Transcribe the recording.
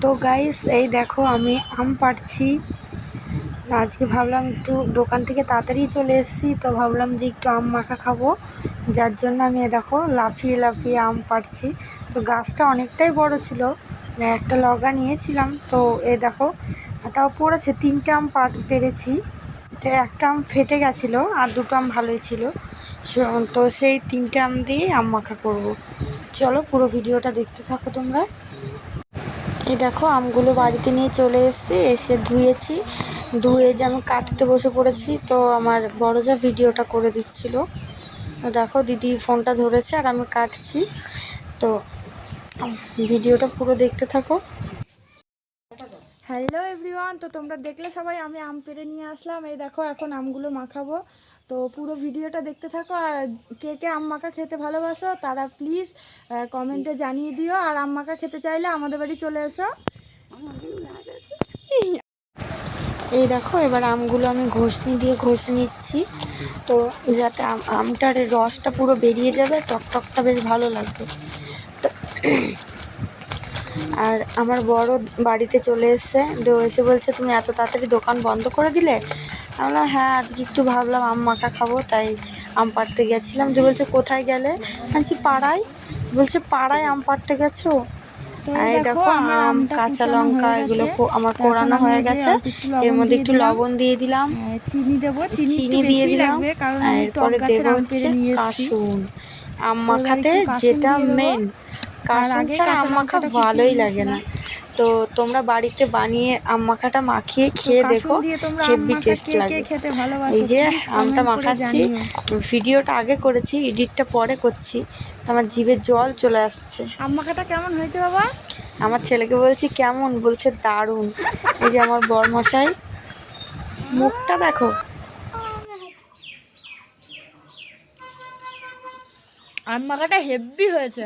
তো গাইস এই দেখো আমি আম পাড়ছি। আজকে ভাবলাম একটু দোকান থেকে তাড়াতাড়ি চলে এসেছি, তো ভাবলাম যে একটু আম মাখা খাবো, যার জন্য আমি দেখো লাফিয়ে লাফিয়ে আম পাড়ছি। তো গাছটা অনেকটাই বড় ছিল, একটা লগা নিয়েছিলাম। তো দেখো তাও পড়েছে, 3টে আম পেরেছি। তো একটা আম ফেটে গেছিলো আর 2টো আম ভালোই ছিল। তো সেই 3টে আম দিয়েই আম মাখা করবো। চলো পুরো ভিডিওটা দেখতে থাকো তোমরা। এই দেখো আমগুলো বাড়িতে নিয়ে চলে এসে ধুয়েছি। ধুয়ে যে আমি কাটতে বসে পড়েছি, তো আমার বড় যা ভিডিওটা করে দিচ্ছিল। তো দেখো দিদি ফোনটা ধরেছে আর আমি কাটছি, তো ভিডিওটা পুরো দেখতে থাকো। হ্যালো এভরিওয়ান, তো তোমরা দেখলে সবাই আমি আম পেড়ে নিয়ে আসলাম। এই দেখো এখন আমগুলো মাখাবো, তো পুরো ভিডিওটা দেখতে থাকো। আর কে কে আম মাখা খেতে ভালোবাসো তারা প্লিজ কমেন্টে জানিয়ে দিও। আর আম মাখা খেতে চাইলে আমাদের বাড়ি চলে এসো। এই দেখো এবার আমগুলো আমি ঘষনি দিয়ে ঘষে নিচ্ছি, তো যাতে আমটার রসটা পুরো বেরিয়ে যাবে, টকটকটা বেশ ভালো লাগবে। তো আর আমার বড় বাড়িতে চলে এসছে, এসে বলছে তুমি এত তাড়াতাড়ি দোকান বন্ধ করে দিলে। আমি বললাম হ্যাঁ, আজকে একটু ভাবলাম আম মাখা খাবো, তাই আম পাড়তে গেছিলাম। দিয়ে বলছে কোথায় গেলে? বলছি পাড়ায়। বলছে পাড়ায় আম পাড়তে গেছো? এই দেখো আম, কাঁচা লঙ্কা এগুলো আমার কোরানো হয়ে গেছে। এর মধ্যে একটু লবণ দিয়ে দিলাম, চিনি দিয়ে দিলাম, আর এরপরে দেবো হচ্ছে কাসুন। আম মাখাতে যেটা মেন, কাসুন ছাড়া আম মাখা ভালোই লাগে না। তো তোমরা বাড়িতে বানিয়ে আম মাখাটা মাখিয়ে খেয়ে দেখো, হেভি টেস্ট লাগে। এই যে আমটা মাখাচ্ছি, ভিডিওটা আগে করেছি, এডিটটা পরে করছি, তো আমার জিভে জল চলে আসছে। আম মাখাটা কেমন হয়েছে বাবা? আমার ছেলেকে বলছি কেমন, বলছে দারুণ। এই যে আমার বরমশাই, মুখটা দেখো। আম মাখাটা হেভি হয়েছে।